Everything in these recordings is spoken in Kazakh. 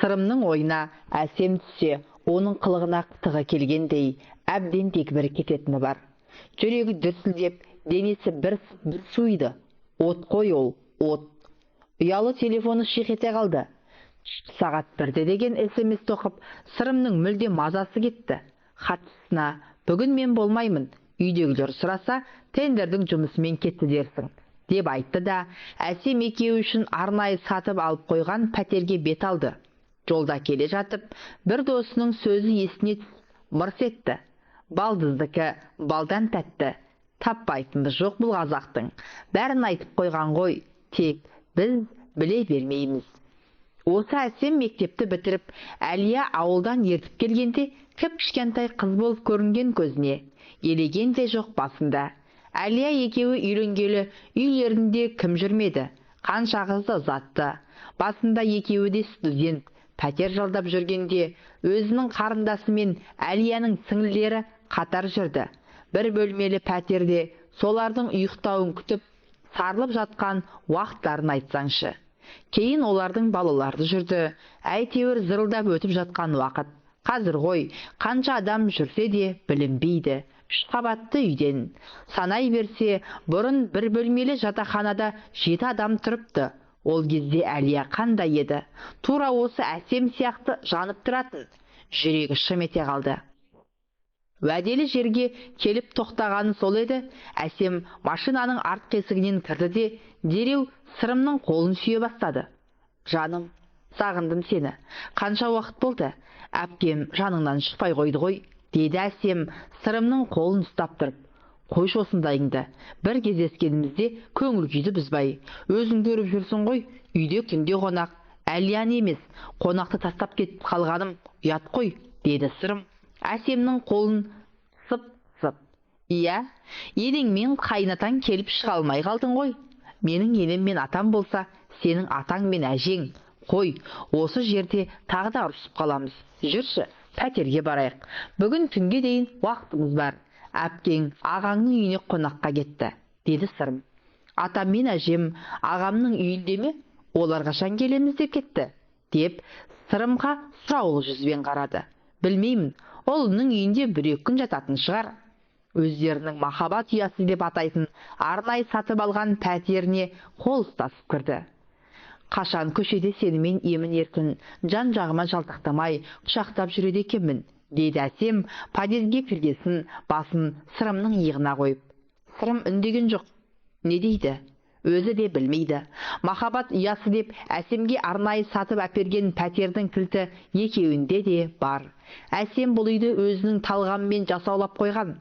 Сырымның ойына әсем түссе, оның қылығына тығы келгендей, әбден дегбірі кететіні бар. Жүрегі дүрсілдеп, денесі бір суиды. От қой ол, от. Ұялы телефоны шиқ ете қалды. Сағат 1-де деген SMS тоқып, Сырымның мүлде мазасы кетті. Хатшысына, бүгін мен болмаймын, үйдегілер сұраса, тендердің жұмысымен кетті дерсің, деп айтты да, әсем екеуі үшін арнайы сатып алып қойған пәтерге бет алды. Жолда келе жатып, бір досының сөзі есіне мырс етті. Балдыздікі балдан тәтті, таппайтынды жоқ бұл қазақтың. Бәрін айтып қойған ғой, тек біз біле бермейміз. Осы әсем мектепті бітіріп, Әлия ауылдан ертіп келгенде, кіп-кішкентай қыз болып көрінген көзіне, елеген де жоқ басында. Әлия екеуі үйленгелі үйлерінде кім жүрмеді, қанша қызды ұзатты. Басында екеуі де студент, пәтер жалдап жүргенде, өзінің қарындасы мен Әлияның сіңлілері қатар жүрді. Бір бөлмелі пәтерде солардың ұйықтауын күтіп, сарылып жатқан уақыттарын айтсаңшы. Кейін олардың балаларды жүрді, әйтеуір зырылдап өтіп жатқан уақыт. Қазір ғой, қанша адам жүрсе де білінбейді. 3 қабатты үйден. Санай берсе, бұрын бір бөлмелі жатақханада 7 адам тұрыпты. Ол кезде Әлия қандай еді? Тура осы әсем сияқты жанып тұратын. Жүрегі шым ете қалды. Уәделі жерге келіп тоқтағаны сол еді. Әсем машинаның артқы есігінен кірді де, дереу Сырымның қолын сүйе бастады. Жаным, сағындым сені. Қанша уақыт болды? Әпкем жаныңнан шықпай қойды ғой, деді Әсем Сырымның қолын ұстап тұрып. Қойшы осындайыңды. Бір кездескенімізде көңіл күйді бұзбай. Өзің көріп жүрсің ғой, үйде күнде қонақ. Әлияны емес, қонақты тастап кетіп қалғаным ұят қой, деді Сырым. Әсемнің қолын сып-сып. Иә, енеңмен қайнатаң келіп шыға алмай қалдың ғой. Менің енем мен атам болса, сенің атаң мен әжең. Қой, осы жерде тағы да ұрысып қаламыз. Жүрші, пәтерге барайық. Бүгін түнге дейін уақытымыз бар. Әпкең ағаңның үйіне қонаққа кетті, деді Сырым. Атам мен әжем ағамның үйінде ме? Олар қашан келеміз деп кетті, деп Сырымға сұраулы жүзбен қарады. Білмеймін, олының үйінде 1-2 күн жататын шығар. Өздерінің махаббат ұясы деп атайтын арнайы сатып алған пәтеріне қол ұстасып кірді. Қашан көшеде сенімен емін-еркін, жан-жағыма жалтақтамай құшақтап жүреді екенмін, деді Әсем подъезге кіргесін басын Сырымның иығына қойып. Сырым үндеген жоқ. Не дейді? Өзі де білмейді. Махаббат ұясы деп Әсемге арнайы сатып әперген пәтердің кілті екеуінде де бар. Әсем бұл үйді өзінің талғамымен жасаулап қойған.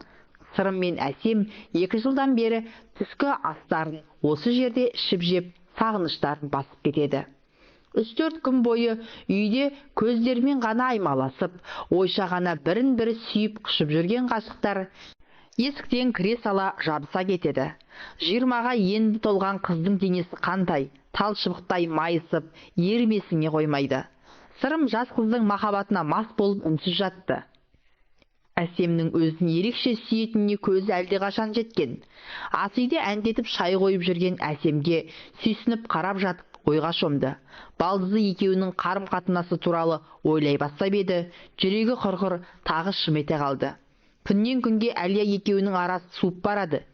Сырым мен Әсем 2 жылдан бері түскі астарын осы жерде ішіп жеп, сағыныштарын басып кетеді. 3-4 күн бойы үйде көздермен ғана аймаласып, ойша ғана бірін-бірі сүйіп құшып жүрген ғашықтар есіктен кіре сала жабыса кетеді. 20-ға енді толған қыздың денесі қандай, талшыбықтай майысып, ермесіңе қоймайды. Сырым жас қыздың махаббатына мас болып үнсіз жатты. Әсемнің өзін ерекше сүйетініне көзі әлде қашан жеткен. Ас үйде әндетіп шай қойып жүрген Әсемге сүйсініп қарап жатып ойға шомды. Балдызы екеуінің қарым-қатынасы туралы ойлай бастап еді, жүрегі құрғыр тағы шым ете қалды. Күннен күнге Әлия екеуінің арасы суып барады.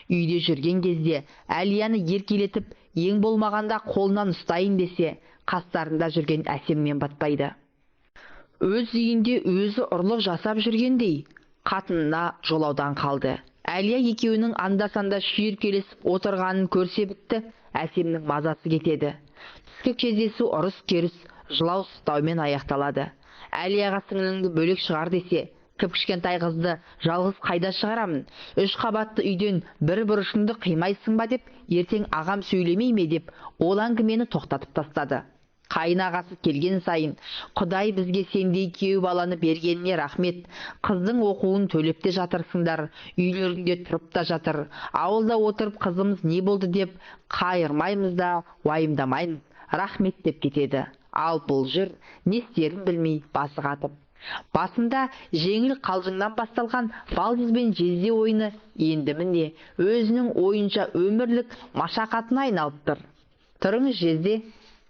Үйде жүрген кезде Әлияны еркелетіп, ең болмағанда қолынан ұстайын десе, қастарында жүрген Әсеммен батпайды. Өз үйінде өзі ұрлық жасап жүргендей, қатынына жолаудан қалды. Әлия екеуінің анда-санда шүйіркелесіп отырғанын көрсе бітті, Әсемнің мазасы кетеді. Түскі кездесу ұрыс-керіс, жылау-сықтаумен аяқталады. Әлияға сіңліңді бөлек шығар десе, кіп-кішкентай қызды жалғыз қайда шығарамын? 3 қабатты үйден бір бұрышыңды қимайсың ба деп, ертең ағам сөйлемей ме деп, ол әңгімені тоқтатып тастады. Қайынағасы келген сайын, Құдай бізге сендей күйеу баланы бергеніне рахмет. Қыздың оқуын төлеп те жатырсыңдар, үйлерінде тұрып та жатыр. Ауылда отырып қызымыз не болды деп қайырмаймыз да уайымдамаймыз. Рахмет деп кетеді. Ал бұл жүр, не істерін білмей басы қатып. Басында жеңіл қалжыңнан басталған балдыз бен жезде ойыны енді міне өзінің ойынша өмірлік машақатына айналып тұр. Тұрыңыз жезде.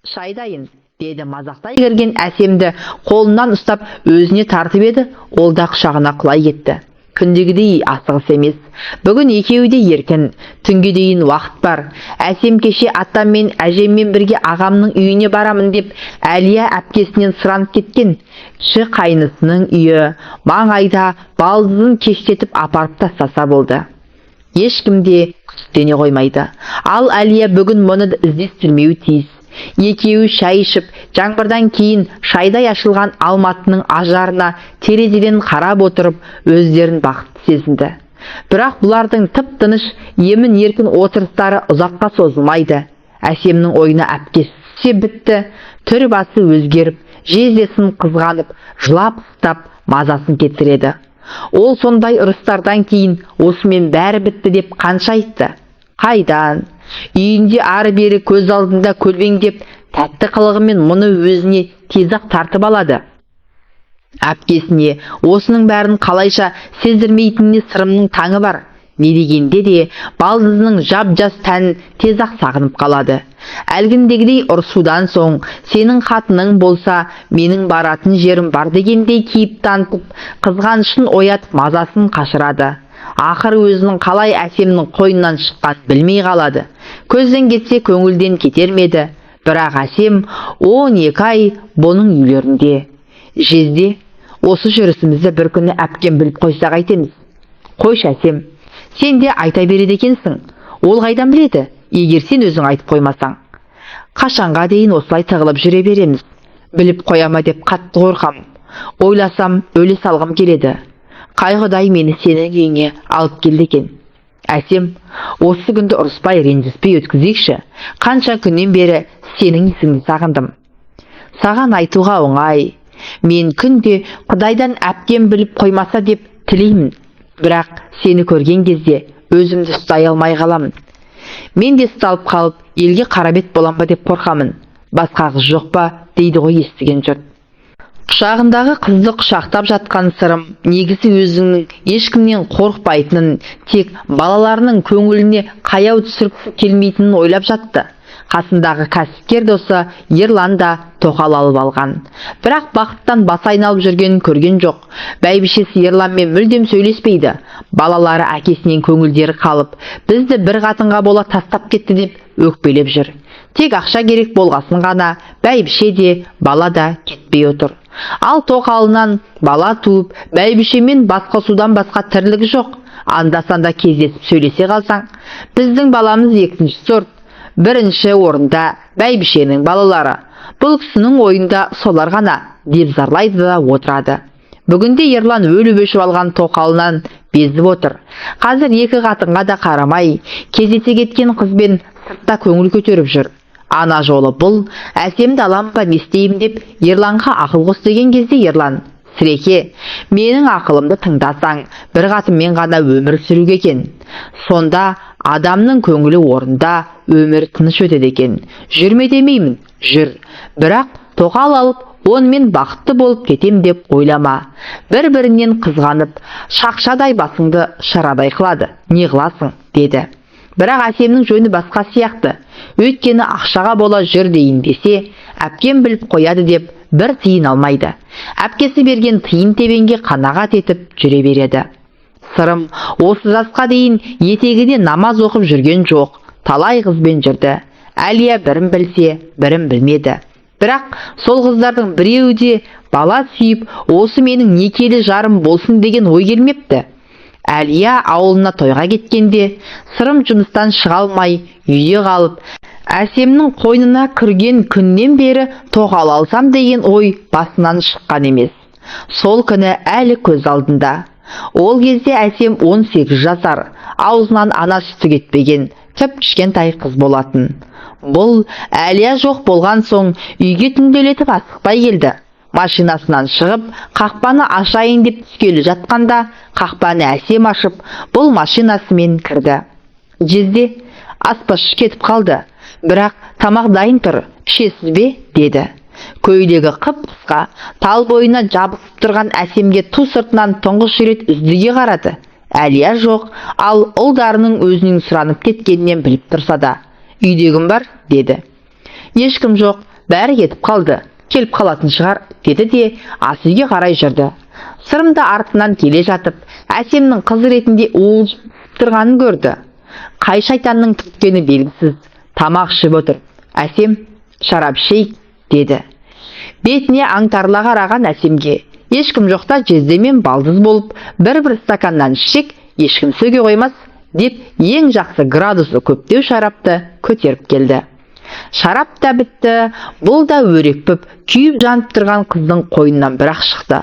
Шай дайын, деді мазақтай кірген әсемді қолынан ұстап өзіне тартып еді, ол да құшағына құлай кетті. Күндегідей асығыс емес. Бүгін екеуі де еркін. Түнге дейін уақыт бар. Әсем кеше атам мен әжеммен бірге ағамның үйіне барамын деп Әлия әпкесінен сұранып кеткен. Кіші қайнысының үйі маңайда, балдызын кештетіп апарып тастаса болды. Ешкім де күдіктене қоймайды. Ал Әлия бүгін мұны іздестірмеуі тиіс. Екеуі шай ішіп, жаңбырдан кейін шайдай ашылған Алматының ажарына терезеден қарап отырып, өздерін бақытты сезінді. Бірақ бұлардың тып-тыныш, емін-еркін отырыстары ұзаққа созылмайды. Әсемнің ойына әпкесі бітті, түр басы өзгеріп, жездесін қызғанып, жылап-сықтап мазасын кетіреді. Ол сондай ұрыстардан кейін осымен бәрі бітті деп қанша айтты? Қайдан? Үйінде ары-бері көз алдында көлбеңдеп, тәтті қылығымен мұны өзіне тез-ақ тартып алады. Әпкесіне осының бәрін қалайша сездірмейтініне сырымның таңы бар. Не дегенде де балдызының жап-жас тәнін тез-ақ сағынып қалады. Әлгіндегідей ұрсудан соң сенің қатының болса, менің баратын жерім бар дегендей кейіп танытып, қызғанышын оятып мазасын қашырады. Ақыры өзінің қалай әсемнің қойнынан шыққан білмей қалады. Көзден кетсе көңілден кетер меді. Бірақ әсем 12 ай бұның үйлерінде. Жезде, осы жүрісімізді бір күні әпкем біліп қойса қайтеміз? Қойшы әсем, сен де айта береді екенсің. Ол қайдан біледі, егер сен өзің айтып қоймасаң? Қашанға дейін осылай тығылып жүре береміз? Біліп қояма деп қатты қорқам. Ойласам, өле салғым келеді. Қай Құдай мені сенің үйіңе алып келді екен. Әсем, осы күнді ұрыспай, ренжіспей өткізейікші. Қанша күннен бері сенің ісіңді сағындым. Саған айтуға оңай. Мен күнде Құдайдан әпкем біліп қоймаса деп тілеймін. Бірақ сені көрген кезде өзімді ұстай алмай қаламын. Мен де ұсталып қалып, елге қарабет болам ба деп қорқамын. Басқа қыз жоқ па, дейді ғой естіген жұрт. Құшағындағы қызды құшақтап жатқан сырым негізі өзінің ешкімнен қорқпайтынын, тек балаларының көңіліне қаяу түсіргісі келмейтінін ойлап жатты. Қасындағы кәсіпкер досы Ерлан да тоқал алып алған. Бірақ бақыттан басы айналып жүргенін көрген жоқ. Бәйбішесі Ерланмен мүлдем сөйлеспейді. Балалары әкесінен көңілдері қалып, бізді бір қатынға бола тастап кетті деп өкпелеп жүр. Тек ақша керек болғасын ғана бәйбіше де, бала да кетпей отыр. Ал тоқалынан бала туып, бәйбішемен басқасудан басқа тірлігі жоқ. Анда-санда кездесіп сөйлесе қалсаң, біздің баламыз екінші сорт, бірінші орында бәйбішенің балалары. Бұл кісінің ойында солар ғана деп зарлайды да отырады. Бүгінде Ерлан өліп өшіп алған тоқалынан безіп отыр. Қазір екі қатынға да қарамай, кездесе кеткен қызбен сыртта көңіл көтеріп жүр. Ана жолы бұл, әсемді алам ба не істеймін деп Ерланға ақыл қос деген кезде Ерлан: Сіреке, менің ақылымды тыңдасаң, бір қатынмен ғана өмір сүруге екен. Сонда адамның көңілі орында, өмір тыныш өтеді екен. Жүрме демеймін, жүр. Бірақ тоқал алып, онымен бақытты болып кетем деп ойлама. Бір-бірінен қызғанып, шақшадай басыңды шарадай қылады. Не қыласың, деді. Бірақ әсемнің жөні басқа сияқты. Өйткені ақшаға бола жүр дейін десе, әпкем біліп қояды деп бір тиын алмайды. Әпкесі берген тиын тебенге қанағат етіп жүре береді. Сырым осы жасқа дейін етегіне намаз оқып жүрген жоқ. Талай қызбен жүрді. Әлия бірін білсе, бірін білмеді. Бірақ сол қыздардың біреуі де бала сүйіп, осы менің некелі жарым болсын деген ой келмепті. Әлия ауылына тойға кеткенде, сырым жұмыстан шыға алмай, үйде қалып, әсемнің қойнына кірген күннен бері тоқал алсам деген ой басынан шыққан емес. Сол күні әлі көз алдында. Ол кезде әсем 18 жасар, аузынан ана сүті кетпеген, кішкентай қыз болатын. Бұл Әлия жоқ болған соң үйге түнделетіп асықпай келді. Машинасынан шығып, қақпаны ашайын деп түскелі жатқанда, қақпаны әсем ашып, бұл машинасымен кірді. Жезде, аспазшы кетіп қалды. Бірақ тамақ дайын тұр, ішесіз бе, деді. Көйлегі қып-қысқа, тал бойына жабысып тұрған әсемге ту сыртынан тұңғыш рет үздіге қарады. Әлия жоқ, ал ұлдарының өзінің сұранып кеткенінен біліп тұрса да. Үйде кім бар, деді. Ешкім жоқ, бәрі кетіп қалды, келіп қалатын шығар, деді де ас үйге қарай жүрді. Сырым да артынан келе жатып, Әсемнің қыз ретінде уылжып тұрғанын көрді. Қай шайтанның түрткені белгісіз, тамақ ішіп отыр. Әсем, шарап ішейік, деді. Бетіне аңтарыла қараған Әсемге ешкім жоқта жезде мен балдыз болып, бір стаканнан ішсек, ешкім сөге қоймас, деп ең жақсы градусы көптеу шарапты көтеріп келді. Шарап та бітті, бұл да өрекпіп, күйіп жанып тұрған қыздың қойнынан бір-ақ шықты.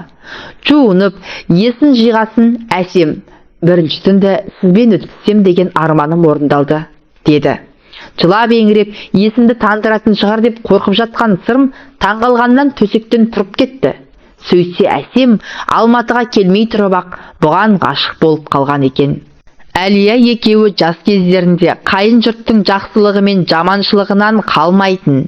Жуынып, есін жиғасын, Әсем, бірінші түнді сізбен өткізсем деген арманым орындалды, деді. Жылап еңіреп, есімді тандыратын шығар деп қорқып жатқан Сырым таңғалғаннан төсектен тұрып кетті. Сөйтсе Әсем Алматыға келмей тұрып ақ бұған ғашық болып қалған екен. Әлия екеуі жас кездерінде қайын жұрттың жақсылығы мен жаманшылығынан қалмайтын,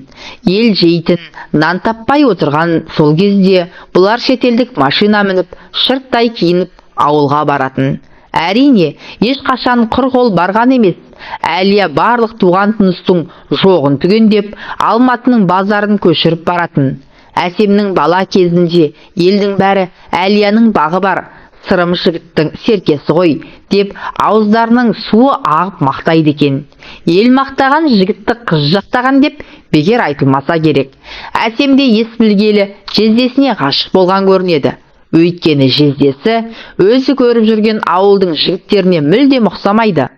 ел жейтін, нан таппай отырған сол кезде бұлар шетелдік машина мініп, шырттай киініп ауылға баратын. Әрине, ешқашан құр қол барған емес. Әлия барлық туған туыстың жоғын түгендеп, Алматының базарын көшіріп баратын. Әсемнің бала кезінде елдің бәрі Әлияның бағы бар, Сырым жігіттің серкесі ғой, деп ауыздарының суы ағып мақтайды екен. Ел мақтаған жігітті қыз жақтаған деп бекер айтылмаса керек. Әсем де ес білгелі жездесіне ғашық болған көрінеді. Өйткені жездесі өзі көріп жүрген ауылдың жігіттеріне мүлдем ұқсамайды.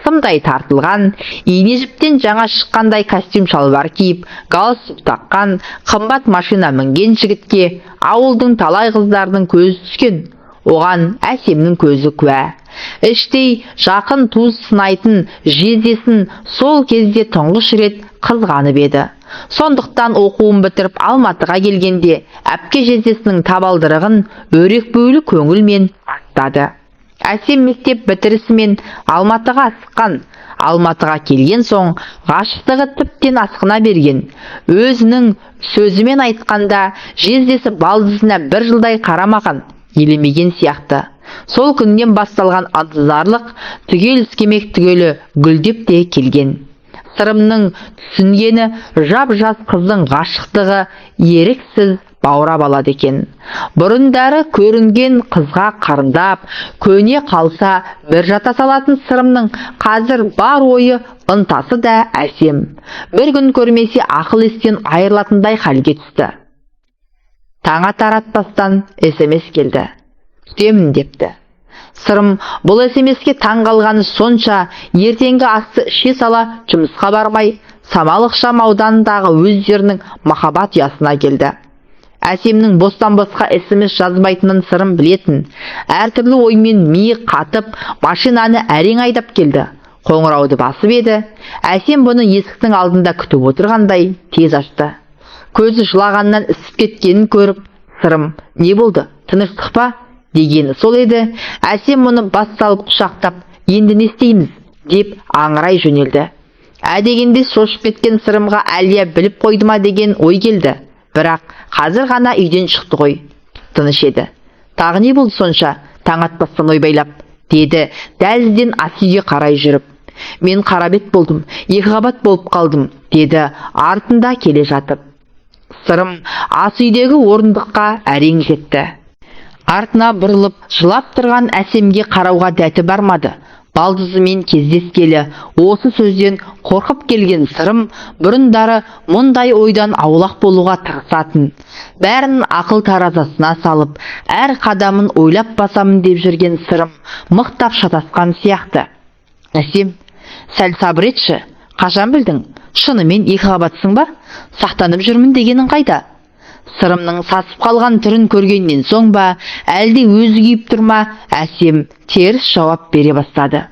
Сымдай тартылған, ине жіптен жаңа шыққандай костюм шалбар киіп, галстук таққан, қымбат машина мінген жігітке ауылдың талай қыздарының көзі түскен. Оған Әсемнің көзі куә. Іштей жақын туыс сынайтын жездесін сол кезде тұңғыш рет қызғанып еді. Сондықтан оқуын бітіріп Алматыға келгенде әпке жездесінің табалдырығын өрек бөлі көңілмен аттады. Әсем мектеп бітірісімен Алматыға асыққан. Алматыға келген соң ғашықтығы тіптен асқына берген. Өзінің сөзімен айтқанда жездесі балдызына бір жылдай қарамаған, елемеген сияқты. Сол күннен басталған антызарлық түгел іскемек түгелі гүлдеп те келген. Сырымның түсінгені жап-жас қыздың ғашықтығы еріксіз баурап алады екен. Бұрындары көрінген қызға қарындап, көне қалса бір жата салатын Сырымның қазір бар ойы, ынтасы да Әсем. Бір күн көрмесе ақыл естен айырылатындай халге түсті. Таң атар атпастан SMS келді. Күтемін депті. Сырым бұл SMS-ке таң қалғаны сонша, ертеңгі асты іше сала жұмысқа бармай, Самал ықшам ауданындағы өздерінің махаббат ұясына келді. Әсемнің бостан-босқа SMS жазбайтынын Сырым білетін. Әртүрлі оймен миы қатып, машинаны әрең айдап келді. Қоңырауды басып еді. Әсем бұны есіктің алдында күтіп отырғандай тез ашты. Көзі жылағаннан ісіп кеткенін көріп, Сырым, не болды, тыныштық па? Дегені сол еді. Әсем мұны бас салып құшақтап, енді не істейміз? Деп аңырай жөнелді. Дегенде шошып кеткен Сырымға Әлия біліп қойды ма деген ой келді. Бірақ қазір ғана үйден шықты ғой. Тыныш еді. Тағы не болды сонша, таң атпастан ойбайлап, деді дәлізден ас үйге қарай жүріп. Мен қарабет болдым, екі қабат болып қалдым, деді артында келе жатып. Сырым ас үйдегі орындыққа әрең жетті. Артына бұрылып жылап тұрған Әсемге қарауға дәті бармады. Балдызымен кездескелі осы сөзден қорқып келген Сырым бұрындары мұндай ойдан аулақ болуға тырысатын. Бәрін ақыл таразасына салып, әр қадамын ойлап басамын деп жүрген Сырым мықтап шатасқан сияқты. Әсем, сәл сабыр етші, қашан білдің? Шынымен екі қабатсың ба? Сақтанып жүрмін дегенің қайда? Сырымның сасып қалған түрін көргеннен соң ба, әлде өзі күйіп тұрма, Әсем теріс жауап бере бастады.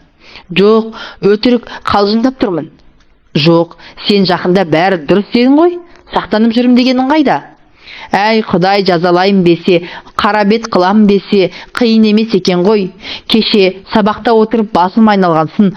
Жоқ, өтірік қалжыңдап тұрмын. Жоқ, сен жақында бәрі дұрыс дедің ғой, сақтанып жүрім дегенің қайда? Әй, Құдай жазалайым десе, қарабет қылам десе, қиын емес екен ғой. Кеше сабақта отырып басым айналғансын,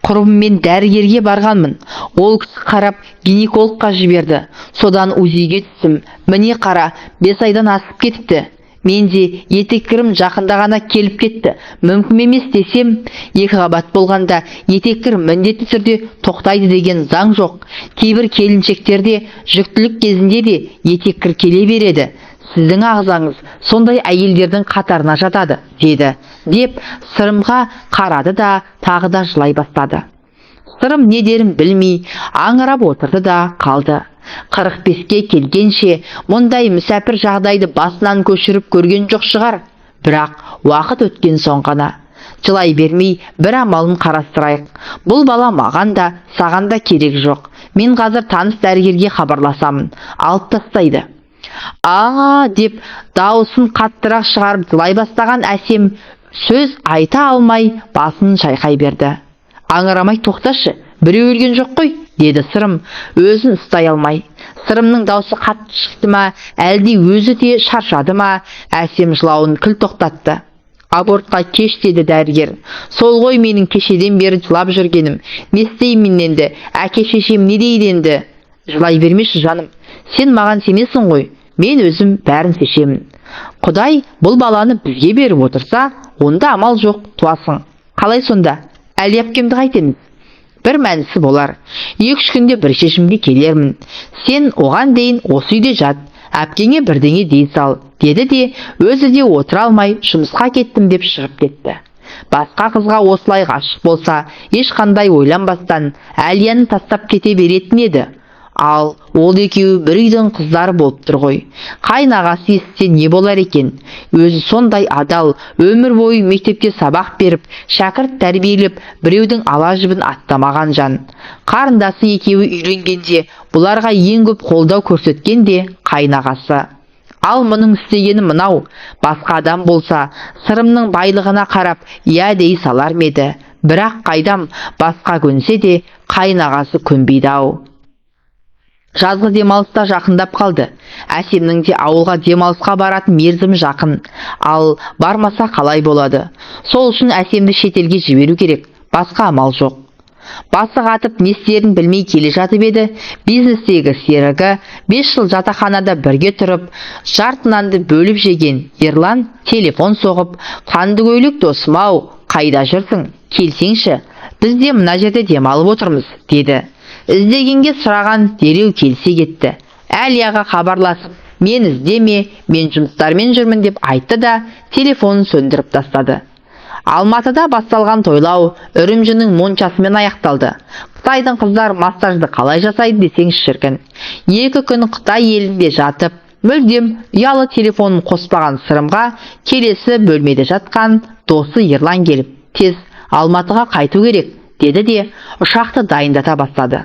құрбыммен дәрігерге барғанмын. Ол кісі қарап гинекологқа жіберді. Содан УЗИге түстім. Міне қара, 5 айдан асып кетіпті. Менде етеккірім жақында ғана келіп кетті. Мүмкін емес десем, 2 қабат болғанда етеккір міндетті түрде тоқтайды деген заң жоқ. Кейбір келіншектерде жүктілік кезінде де етеккір келе береді. Сіздің ағзаңыз сондай әйелдердің қатарына жатады, деді. Деп Сырымға қарады да тағы да жылай бастады. Сырым не дерін білмей, аңырап отырды да қалды. 45-ке келгенше мұндай мүсәпір жағдайды басынан көшіріп көрген жоқ шығар. Бірақ уақыт өткен соң ғана. Жылай бермей бір амалын қарастырайық. Бұл бала маған да, саған да керек жоқ. Мен қазір таныс дәрігерге хабарласамын. Алып тастайды. Деп дауысын қаттырақ шығарып жылай бастаған Әсем сөз айта алмай басын шайқай берді. Аңырамай тоқташы, біреу өлген жоқ қой, деді Сырым, өзін ұстай алмай. Сырымның даусы қатты шықты ма, әлде өзі де шаршады ма? Әсем жылауын кіл тоқтатты. Абортқа кеш, деді дәрігер. Сол ғой менің кешеден бері жылап жүргенім. Не істеймін енді? Әке шешем не дейді енді? Жылай бермеші жаным. Сен маған сенесің ғой. Мен өзім бәрін шешемін. Құдай бұл баланы бізге беріп отырса, онда амал жоқ, туасың. Қалай сонда? Әлия әпкемді қайтеміз? Бір мәнісі болар. 2-3 күнде бір шешімге келермін. Сен оған дейін осы үйде жат. Әпкеңе бірдеңе дей сал, деді де өзі де отыра алмай жұмысқа кеттім деп шығып кетті. Басқа қызға осылай ғашық болса, ешқандай ойланбастан Әлияны тастап кете беретін еді. Ал ол екеуі бір үйдің қыздары болып тұр ғой. Қайнағасы естісе не болар екен? Өзі сондай адал, өмір бойы мектепте сабақ беріп, шәкірт тәрбиелеп, біреудің ала жібін аттамаған жан. Қарындасы екеуі үйленгенде бұларға ең көп қолдау көрсеткен де қайнағасы. Ал мұның істегені мынау. Басқа адам болса, Сырымның байлығына қарап, я дей салар меді. Бірақ қайдам, басқа көнсе де қайнағасы көнбейді-ау. Жазғы демалыста жақындап қалды. Әсемнің де ауылға демалысқа баратын мерзімі жақын. Ал бармаса қалай болады? Сол үшін Әсемді шетелге жіберу керек. Басқа амал жоқ. Басы қатып не істерін білмей келе жатып еді, бизнестегі серігі 5 жыл жатақханада бірге тұрып, жарты нанды бөліп жеген Ерлан телефон соғып, «Қанды көйлек досым-ау, қайда жүрсің? Келсеңші, біз де мына жерде демалып отырмыз», деді. Іздегенге сұраған дереу келсе кетті. Әлияға хабарласып, «Мен іздеме, мен жұмыстармен жүрмін» деп айтты да телефонын сөндіріп тастады. Алматыда басталған тойлау Үрімжінің моншасымен аяқталды. Қытайдың қыздар массажды қалай жасайды десеңіз шіркін. 2 күн Қытай елінде жатып, мүлдем ұялы телефонын қоспаған Сырымға келесі бөлмеде жатқан досы Ерлан келіп, «Тез Алматыға қайту керек», деді де ұшақты дайындата бастады.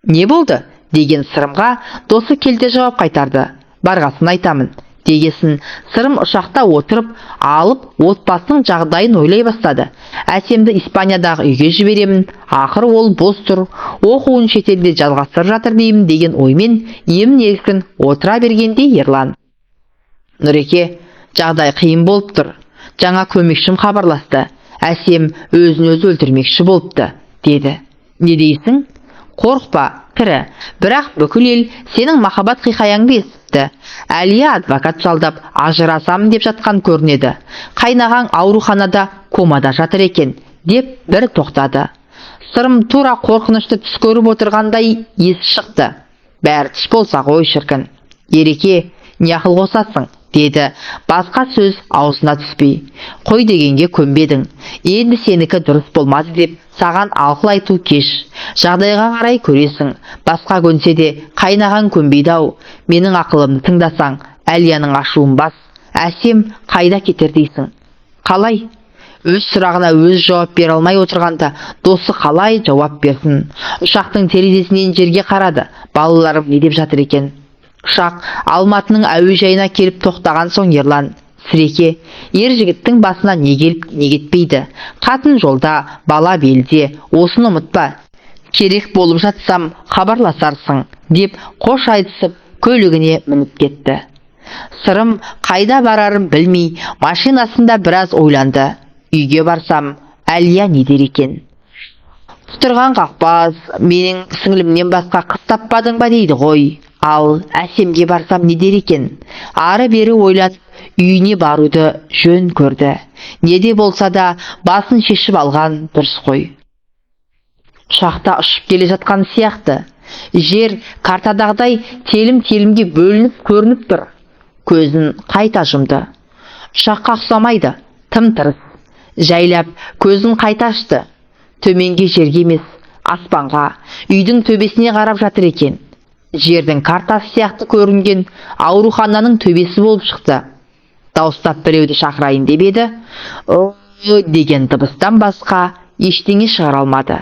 «Не болды?» деген Сырымға досы келте жауап қайтарды. «Барғасын айтамын», дегесін Сырым ұшақта отырып алып отбасының жағдайын ойлай бастады. Әсемді Испаниядағы үйге жіберемін, ақыры ол бос тұр, оқуын шетелде жалғастырып жатыр деймін деген оймен емін-еркін отыра бергенде Ерлан: «Нұреке, жағдай қиын болып тұр. Жаңа көмекшім хабарласты. Әсем өзін-өзі өлтірмекші болыпты», деді. «Не дейсің?» «Қорқпа, тірі. Бірақ бүкіл ел сенің махаббат хикаяңды естіпті. Әлия адвокат жалдап ажырасамын деп жатқан көрінеді. Қайнағаң ауруханада комада жатыр екен», деп бір тоқтады. Сырым тура қорқынышты түс көріп отырғандай есі шықты. «Бәрі түс болса ғой шіркін. Ереке, не ақыл қосасың?» деді. Басқа сөз аузына түспей. «Қой дегенге көнбедің. Енді сенікі дұрыс болмады деп саған ақыл айту кеш. Жағдайға қарай көресің. Басқа көнсе де қайнаған көнбейді-ау. Менің ақылымды тыңдасаң, Әлияның ашуын бас. Әсем қайда кетер дейсің?» «Қалай?» Өз сұрағына өз жауап бере алмай отырғанда досы қалай жауап берсін? Ұшақтың терезесінен жерге қарады. Балаларым не деп жатыр екен? Ұшақ Алматының әуежайына келіп тоқтаған соң Ерлан: «Сіреке, ер жігіттің басына не келіп не кетпейді. Қатын жолда, бала белде, осыны ұмытпа. Керек болып жатсам хабарласарсың», деп қош айтысып көлігіне мініп кетті. Сырым қайда барарын білмей машинасында біраз ойланды. Үйге барсам, Әлия не дер екен? Құтырған қақпаз, менің сіңлімнен басқа қыз таппадың ба дейді ғой. Ал Әсемге барсам не дер екен? Ары бері ойлатып, үйіне баруды жөн көрді. Неде болса да басын шешіп алған дұрыс қой. Ұшақта ұшып келе жатқан сияқты. Жер картадағыдай телім-телімге бөлініп көрініп тұр. Көзін қайта жұмды. Ұшаққа ұқсамайды, тым-тырыс. Жайлап көзін қайта ашты. Төменге жерге емес, аспанға, үйдің төбесіне қарап жатыр екен. Жердің картасы сияқты көрінген аурухананың төбесі болып шықты. Дауыстап біреуді шақырайын деп еді, деген дыбыстан басқа ештеңе шығара алмады.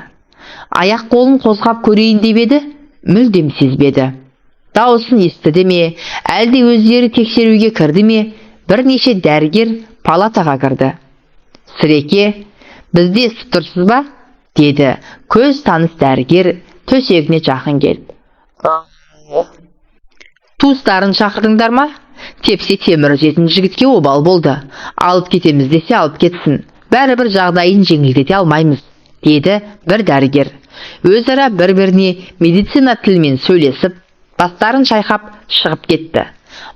Аяқ қолын қозғап көрейін деп еді, мүлдем сезбеді. Дауысын естіді ме, әлде өздері тексеруге кірді ме, бірнеше дәрігер палатаға кірді. Сіреке, бізде естіп тұрсыз ба? Деді көз таныс дәрігер төсегіне жақын келіп. Туыстарын шақырдыңдар ма? Тепсе темір үзетін жігітке обал болды. Алып кетеміз десе алып кетсін. Бәрібір жағдайын жеңілдете алмаймыз, деді бір дәрігер. Өзара бір-біріне медицина тілімен сөйлесіп, бастарын шайқап шығып кетті.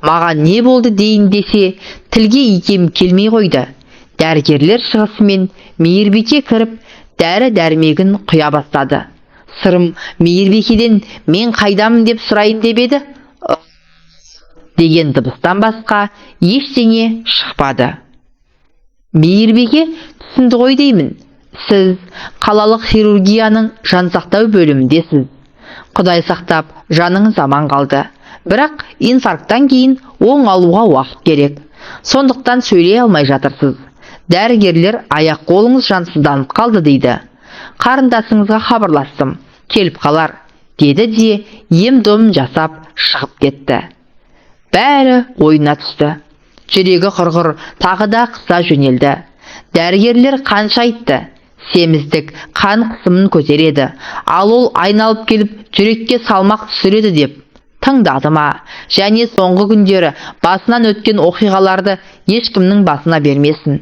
Маған не болды дейін десе, тілге икем келмей қойды. Дәрігерлер шығысымен Мейірбике кіріп, дәрі-дәрмегін құя бастады. Сырым Мейірбикеден мен қайдамын деп сұрайын деп еді, деген дыбыстан басқа ештеңе шықпады. Мейірбике түсінді ғой деймін. Сіз қалалық хирургияның жансақтау бөліміндесіз. Құдай сақтап, жаныңыз аман қалды. Бірақ инфаркттан кейін оң алуға уақыт керек. Сондықтан сөйлей алмай жатырсыз. Дәрігерлер аяқ қолыңыз жансызданып қалды дейді. Қарындасыңызға хабарластым, келіп қалар, деді де ем-домын жасап шығып кетті. Бәрі ойына түсті. Жүрегі құрғыр тағы да қыса жөнелді. Дәрігерлер қанша айтты, семіздік қан қысымын көтереді, ал ол айналып келіп жүрекке салмақ түсіреді деп. Тыңдады ма? Және соңғы күндері басынан өткен оқиғаларды ешкімнің басына бермесін.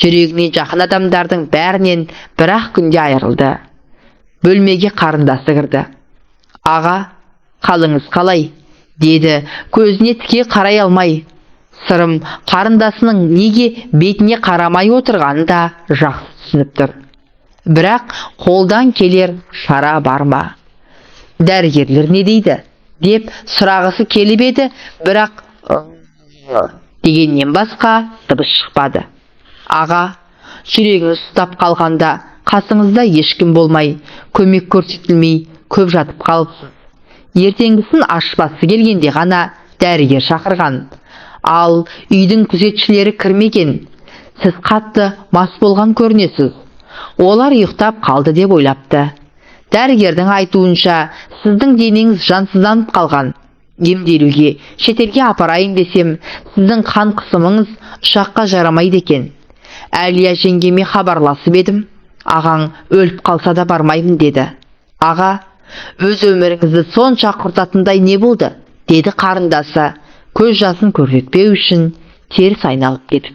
Жүрегіне жақын адамдардың бәрінен бір-ақ күнде айырылды. Бөлмеге қарындасы кірді. Аға, қалыңыз қалай? Деді көзіне тіке қарай алмай. Сырым қарындасының неге бетіне қарамай отырғанын да жақсы түсініп тұр. Бірақ қолдан келер шара бар ма? Дәрігерлер не дейді? Деп сұрағысы келіп еді, бірақ дегеннен басқа дыбыс шықпады. Аға, жүрегіңіз ұстап қалғанда қасыңызда ешкім болмай, көмек көрсетілмей көп жатып қалыпсыз. Ертеңгісін ашпасы келгенде ғана дәрігер шақырған. Ал үйдің күзетшілері кірмеген. Сіз қатты мас болған көрінесіз. Олар ұйықтап қалды деп ойлапты. Дәрігердің айтуынша, сіздің денеңіз жансызданып қалған. Емделуге шетелге апарайын десем, сіздің қан қысымыңыз ұшаққа жарамайды екен. Әлия жеңгеме хабарласып едім. Ағаң өліп қалса да бармаймын деді. Аға, өз өміріңізді сонша құртатындай не болды? Деді қарындасы, көз жасын көрсетпеу үшін теріс айналып кетіп.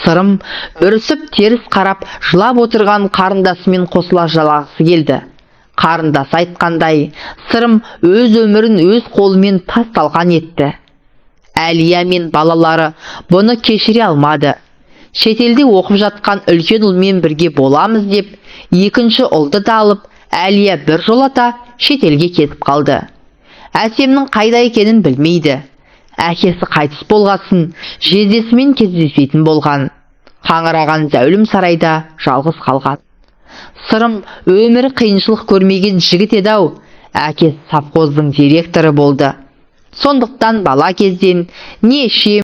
Сырым бүрісіп теріс қарап жылап отырған қарындасымен қосыла жалағысы келді. Қарындасы айтқандай, Сырым өз өмірін өз қолымен тасталған етті. Әлия мен балалары бұны кешіре алмады. Шетелде оқып жатқан үлкен ұлмен бірге боламыз деп, екінші ұлды да алып, Әлия бір жолата шетелге кетіп қалды. Әсемнің қайда екенін білмейді. Әкесі қайтыс болғасын, жездесімен кездеспейтін болған. Қаңыраған зәулім сарайда жалғыз қалған. Сырым өмірі қиыншылық көрмеген жігіт еді-ау. Әкесі совхоздың директоры болды. Сондықтан бала кезден не ішем,